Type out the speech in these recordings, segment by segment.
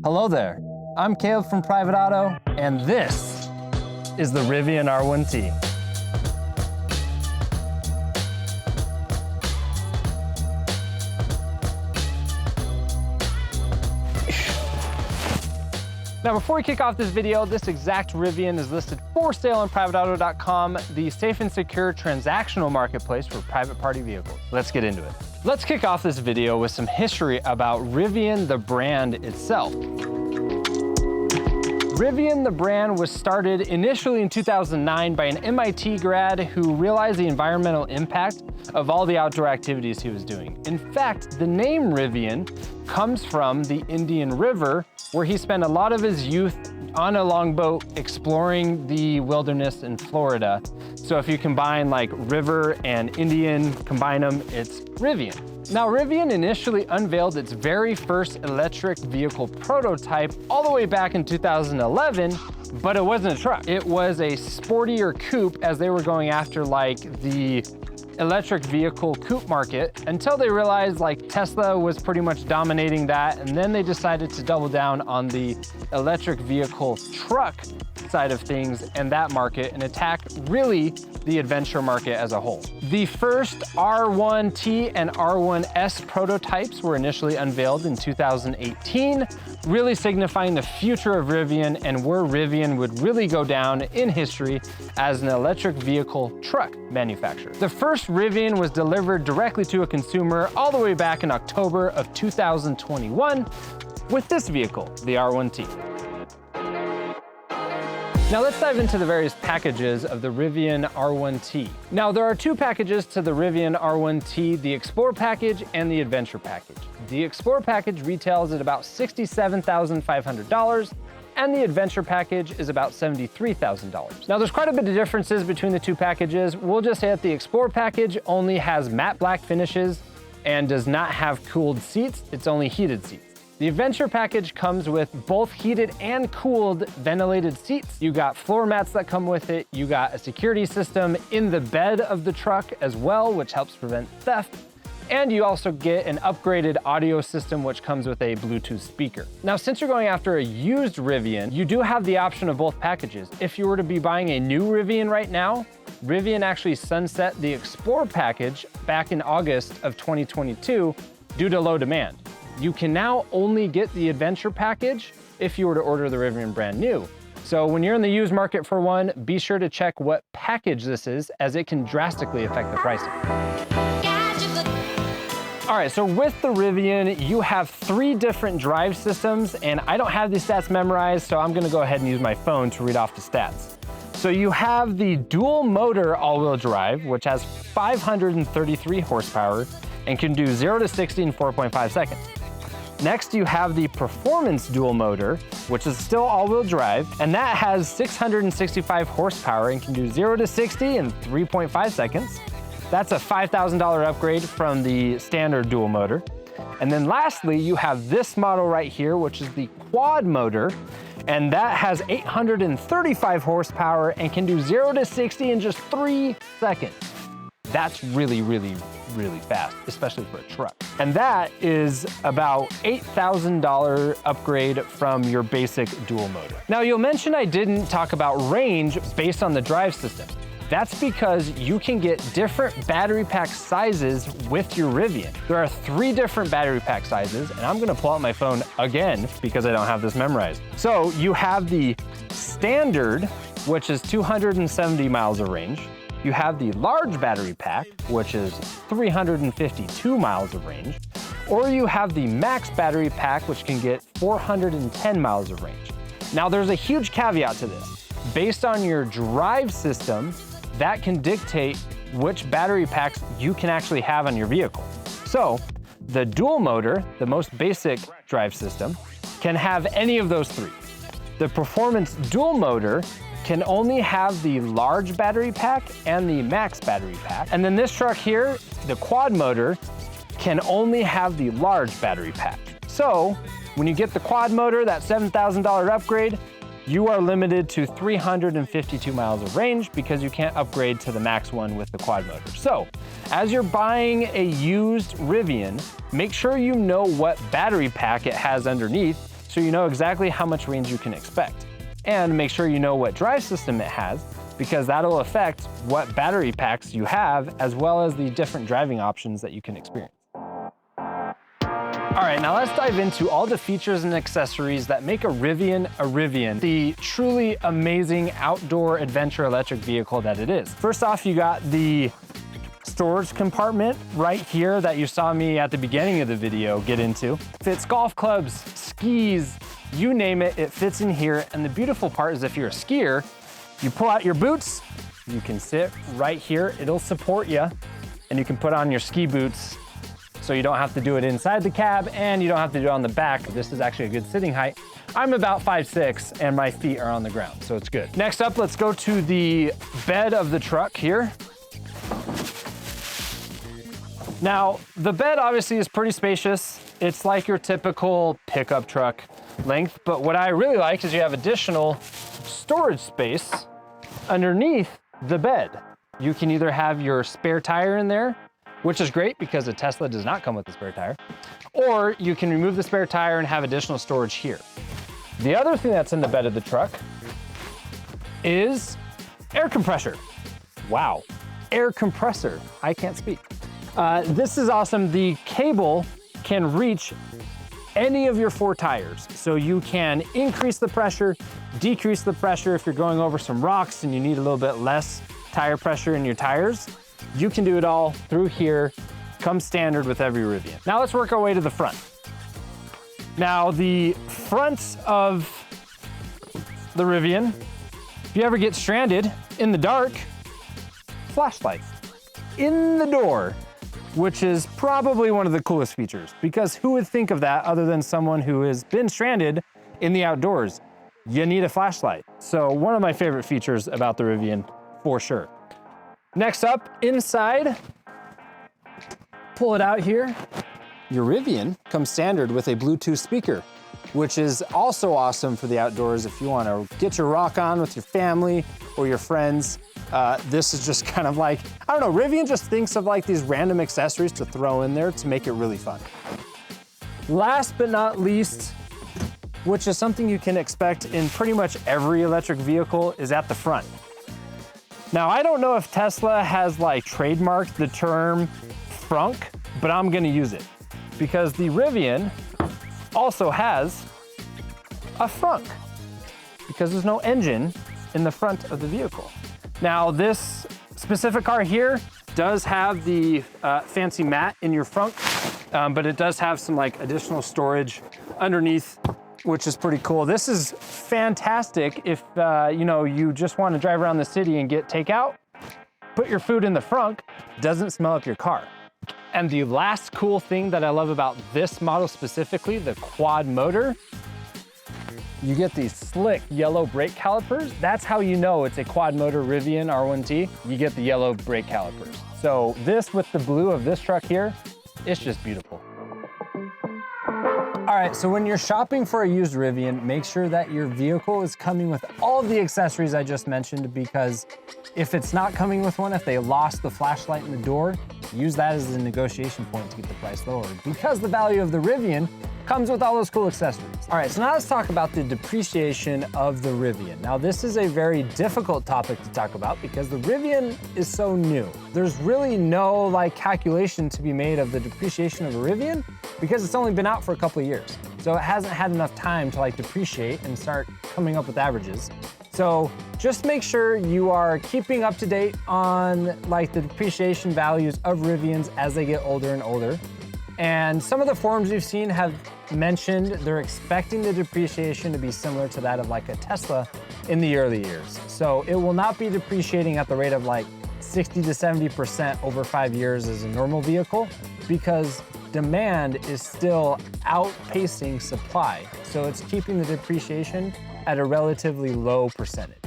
Hello there, I'm Caleb from PrivateAuto, and this is the Rivian R1T. Now, before we kick off this video, this exact Rivian is listed for sale on PrivateAuto.com, the safe and secure transactional marketplace for private party vehicles. Let's get into it. Let's kick off this video with some history about Rivian, the brand itself. Rivian, the brand, was started initially in 2009 by an MIT grad who realized the environmental impact of all the outdoor activities he was doing. In fact, the name Rivian comes from the Indian River, where he spent a lot of his youth on a longboat exploring the wilderness in Florida. So if you combine like river and Indian, combine them, it's Rivian. Now, Rivian initially unveiled its very first electric vehicle prototype all the way back in 2011, but it wasn't a truck. It was a sportier coupe, as they were going after like the electric vehicle coupe market, until they realized like Tesla was pretty much dominating that, and then they decided to double down on the electric vehicle truck side of things and that market and attack really the adventure market as a whole. The first R1T and R1S prototypes were initially unveiled in 2018, really signifying the future of Rivian and where Rivian would really go down in history as an electric vehicle truck manufacturer. The first Rivian was delivered directly to a consumer all the way back in October of 2021 with this vehicle, the R1T. Now let's dive into the various packages of the Rivian R1T. Now there are two packages to the Rivian R1T, the Explore package and the Adventure package. The Explore package retails at about $67,500 and the Adventure package is about $73,000. Now there's quite a bit of differences between the two packages. We'll just say that the Explore package only has matte black finishes and does not have cooled seats, it's only heated seats. The Adventure package comes with both heated and cooled ventilated seats. You got floor mats that come with it. You got a security system in the bed of the truck as well, which helps prevent theft. And you also get an upgraded audio system, which comes with a Bluetooth speaker. Now, since you're going after a used Rivian, you do have the option of both packages. If you were to be buying a new Rivian right now, Rivian actually sunset the Explore package back in August of 2022 due to low demand. You can now only get the Adventure package if you were to order the Rivian brand new. So when you're in the used market for one, be sure to check what package this is, as it can drastically affect the pricing. All right, so with the Rivian, you have 3 different drive systems, and I don't have these stats memorized, so I'm gonna go ahead and use my phone to read off the stats. So you have the dual motor all-wheel drive, which has 533 horsepower and can do 0 to 60 in 4.5 seconds. Next, you have the Performance Dual Motor, which is still all-wheel drive, and that has 665 horsepower and can do 0 to 60 in 3.5 seconds. That's a $5,000 upgrade from the standard dual motor. And then lastly, you have this model right here, which is the Quad Motor, and that has 835 horsepower and can do 0 to 60 in just 3 seconds. That's really, really, really fast, especially for a truck. And that is about $8,000 upgrade from your basic dual motor. Now, you'll mention I didn't talk about range based on the drive system. That's because you can get different battery pack sizes with your Rivian. There are 3 different battery pack sizes, and I'm gonna pull out my phone again because I don't have this memorized. So you have the standard, which is 270 miles of range. You have the large battery pack, which is 352 miles of range, or you have the max battery pack, which can get 410 miles of range. Now, there's a huge caveat to this. Based on your drive system, that can dictate which battery packs you can actually have on your vehicle. So, the dual motor, the most basic drive system, can have any of those 3. The Performance Dual Motor can only have the large battery pack and the max battery pack. And then this truck here, the Quad Motor, can only have the large battery pack. So when you get the Quad Motor, that $7,000 upgrade, you are limited to 352 miles of range because you can't upgrade to the max one with the Quad Motor. So as you're buying a used Rivian, make sure you know what battery pack it has underneath so you know exactly how much range you can expect. And make sure you know what drive system it has, because that'll affect what battery packs you have, as well as the different driving options that you can experience. All right, now let's dive into all the features and accessories that make a Rivian, the truly amazing outdoor adventure electric vehicle that it is. First off, you got the storage compartment right here that you saw me at the beginning of the video get into. Fits golf clubs, skis, you name it, it fits in here. And the beautiful part is if you're a skier, you pull out your boots, you can sit right here, it'll support you, and you can put on your ski boots so you don't have to do it inside the cab and you don't have to do it on the back. This is actually a good sitting height. I'm about 5'6" and my feet are on the ground, so it's good. Next up, let's go to the bed of the truck here. Now, the bed obviously is pretty spacious. It's like your typical pickup truck length, but what I really like is you have additional storage space underneath the bed. You can either have your spare tire in there, which is great because a Tesla does not come with a spare tire, or you can remove the spare tire and have additional storage here. The other thing that's in the bed of the truck is air compressor. Wow, air compressor, I can't speak. This is awesome. The cable can reach any of your 4 tires. So you can increase the pressure, decrease the pressure if you're going over some rocks and you need a little bit less tire pressure in your tires. You can do it all through here, comes standard with every Rivian. Now let's work our way to the front. Now the front of the Rivian, if you ever get stranded in the dark, flashlight in the door, which is probably one of the coolest features, because who would think of that other than someone who has been stranded in the outdoors? You need a flashlight. So one of my favorite features about the Rivian, for sure. Next up, inside, pull it out here. Your Rivian comes standard with a Bluetooth speaker, which is also awesome for the outdoors if you want to get your rock on with your family or your friends. This is just kind of like, I don't know, Rivian just thinks of like these random accessories to throw in there to make it really fun. Last but not least, which is something you can expect in pretty much every electric vehicle, is at the front. Now, I don't know if Tesla has like trademarked the term frunk, but I'm gonna use it because the Rivian also has a frunk because there's no engine in the front of the vehicle. Now, this specific car here does have the fancy mat in your frunk, but it does have some like additional storage underneath, which is pretty cool. This is fantastic if you just want to drive around the city and get takeout. Put your food in the frunk, doesn't smell up your car. And the last cool thing that I love about this model specifically, the quad motor, you get these slick yellow brake calipers. That's how you know it's a quad motor Rivian R1T. You get the yellow brake calipers. So this with the blue of this truck here, it's just beautiful. All right, so when you're shopping for a used Rivian, make sure that your vehicle is coming with all of the accessories I just mentioned, because if it's not coming with one, if they lost the flashlight in the door, use that as a negotiation point to get the price lowered, because the value of the Rivian comes with all those cool accessories. All right, so now let's talk about the depreciation of the Rivian. Now, this is a very difficult topic to talk about because the Rivian is so new. There's really no like calculation to be made of the depreciation of a Rivian because it's only been out for a couple of years. So it hasn't had enough time to like depreciate and start coming up with averages. So just make sure you are keeping up to date on like the depreciation values of Rivians as they get older and older. And some of the forums we've seen have mentioned they're expecting the depreciation to be similar to that of like a Tesla in the early years. So it will not be depreciating at the rate of like 60 to 70% over 5 years as a normal vehicle, because demand is still outpacing supply. So it's keeping the depreciation at a relatively low percentage.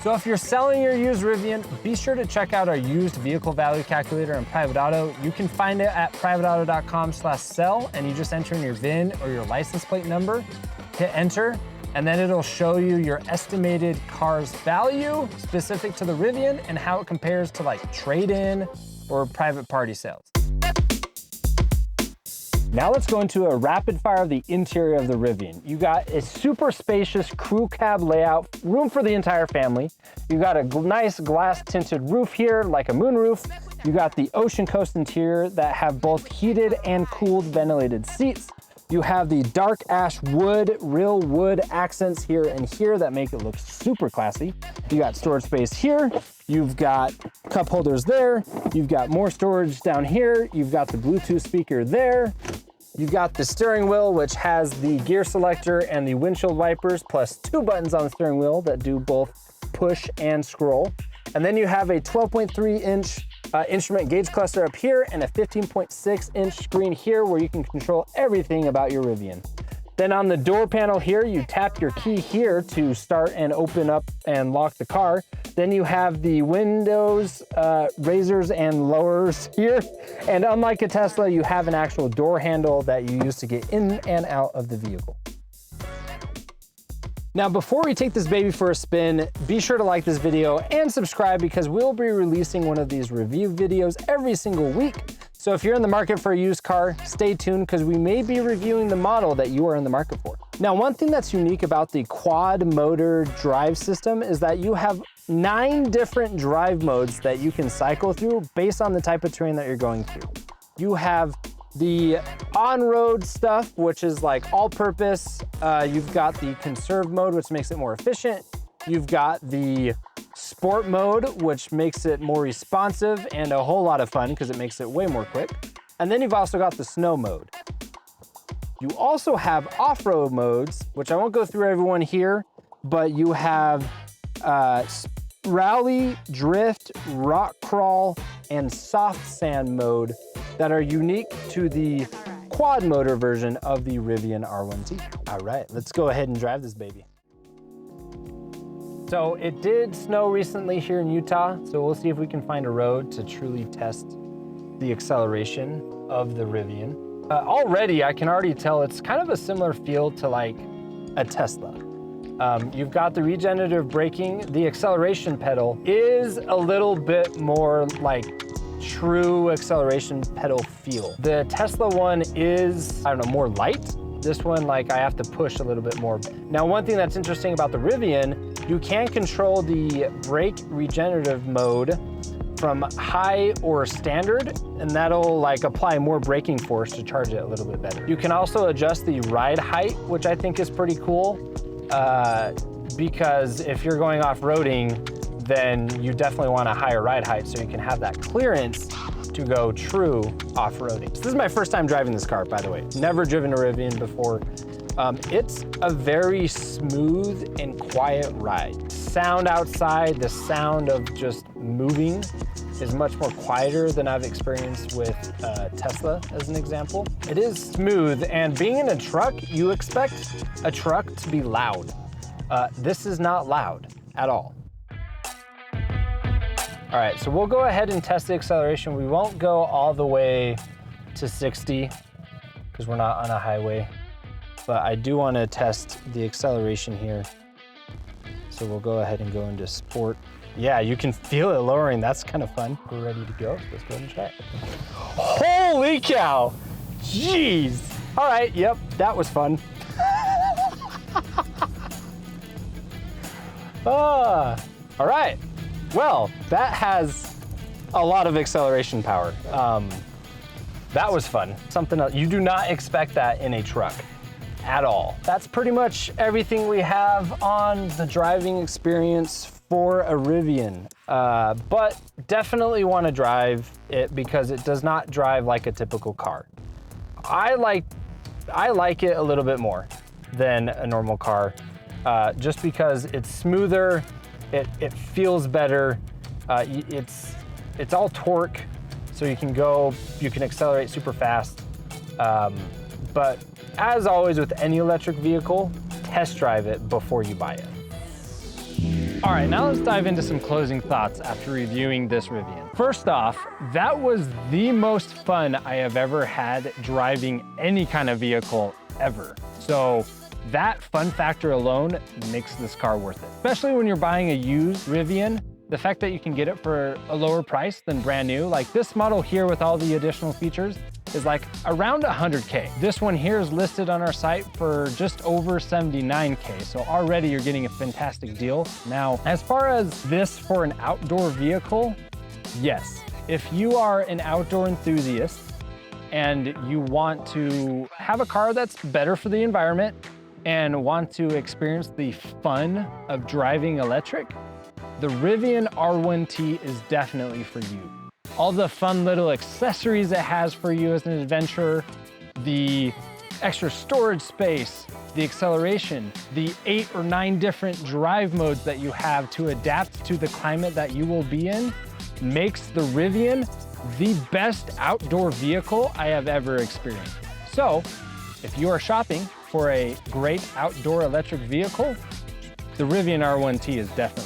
So if you're selling your used Rivian, be sure to check out our used vehicle value calculator on PrivateAuto. You can find it at privateauto.com/sell, and you just enter in your VIN or your license plate number, hit enter, and then it'll show you your estimated car's value specific to the Rivian and how it compares to like trade-in or private party sales. Now let's go into a rapid fire of the interior of the Rivian. You got a super spacious crew cab layout, room for the entire family. You got a nice glass tinted roof here, like a moonroof. You got the Ocean Coast interior that have both heated and cooled ventilated seats. You have the dark ash wood, real wood accents here and here that make it look super classy. You got storage space here. You've got cup holders there. You've got more storage down here. You've got the Bluetooth speaker there. You've got the steering wheel, which has the gear selector and the windshield wipers, plus 2 buttons on the steering wheel that do both push and scroll. And then you have a 12.3-inch instrument gauge cluster up here and a 15.6-inch screen here where you can control everything about your Rivian. Then on the door panel here, you tap your key here to start and open up and lock the car. Then you have the windows, raisers and lowers here. And unlike a Tesla, you have an actual door handle that you use to get in and out of the vehicle. Now, before we take this baby for a spin, be sure to like this video and subscribe because we'll be releasing one of these review videos every single week. So if you're in the market for a used car, stay tuned because we may be reviewing the model that you are in the market for. Now, one thing that's unique about the quad motor drive system is that you have 9 different drive modes that you can cycle through based on the type of terrain that you're going through. You have the on-road stuff, which is like all-purpose. You've got the conserve mode, which makes it more efficient. You've got the sport mode, which makes it more responsive and a whole lot of fun because it makes it way more quick. And then you've also got the snow mode. You also have off-road modes, which I won't go through everyone here, but you have rally, drift, rock crawl, and soft sand mode that are unique to the quad motor version of the Rivian R1T. All right, let's go ahead and drive this baby. So it did snow recently here in Utah, so we'll see if we can find a road to truly test the acceleration of the Rivian. Already, I can already tell it's kind of a similar feel to like a Tesla. You've got the regenerative braking. The acceleration pedal is a little bit more like true acceleration pedal feel. The Tesla one is, I don't know, more light. This one, like, I have to push a little bit more. Now, one thing that's interesting about the Rivian, you can control the brake regenerative mode from high or standard, and that'll like apply more braking force to charge it a little bit better. You can also adjust the ride height, which I think is pretty cool, because if you're going off-roading, then you definitely want a higher ride height so you can have that clearance to go true off-roading. So this is my first time driving this car, by the way. Never driven a Rivian before. It's a very smooth and quiet ride. Sound outside, the sound of just moving is much more quieter than I've experienced with Tesla, as an example. It is smooth, and being in a truck, you expect a truck to be loud. This is not loud at all. All right, so we'll go ahead and test the acceleration. We won't go all the way to 60 because we're not on a highway, but I do want to test the acceleration here. So we'll go ahead and go into sport. Yeah, you can feel it lowering. That's kind of fun. We're ready to go. Let's go ahead and try it. Holy cow! Jeez! All right, yep, that was fun. All right. Well, that has a lot of acceleration power. That was fun. Something else. You do not expect that in a truck at all. That's pretty much everything we have on the driving experience for a Rivian. But definitely want to drive it because it does not drive like a typical car. I like it a little bit more than a normal car, just because it's smoother. It feels better. It's all torque, so you can accelerate super fast. But as always with any electric vehicle, test drive it before you buy it. All right, now let's dive into some closing thoughts after reviewing this Rivian. First off, that was the most fun I have ever had driving any kind of vehicle ever. So that fun factor alone makes this car worth it. Especially when you're buying a used Rivian, The fact that you can get it for a lower price than brand new, like this model here with all the additional features is like around 100K. This one here is listed on our site for just over 79K. So already you're getting a fantastic deal. Now, as far as this for an outdoor vehicle, yes. If you are an outdoor enthusiast and you want to have a car that's better for the environment and want to experience the fun of driving electric, the Rivian R1T is definitely for you. All the fun little accessories it has for you as an adventurer, the extra storage space, the acceleration, the 8 or 9 different drive modes that you have to adapt to the climate that you will be in, makes the Rivian the best outdoor vehicle I have ever experienced. So, if you are shopping for a great outdoor electric vehicle, the Rivian R1T is definitely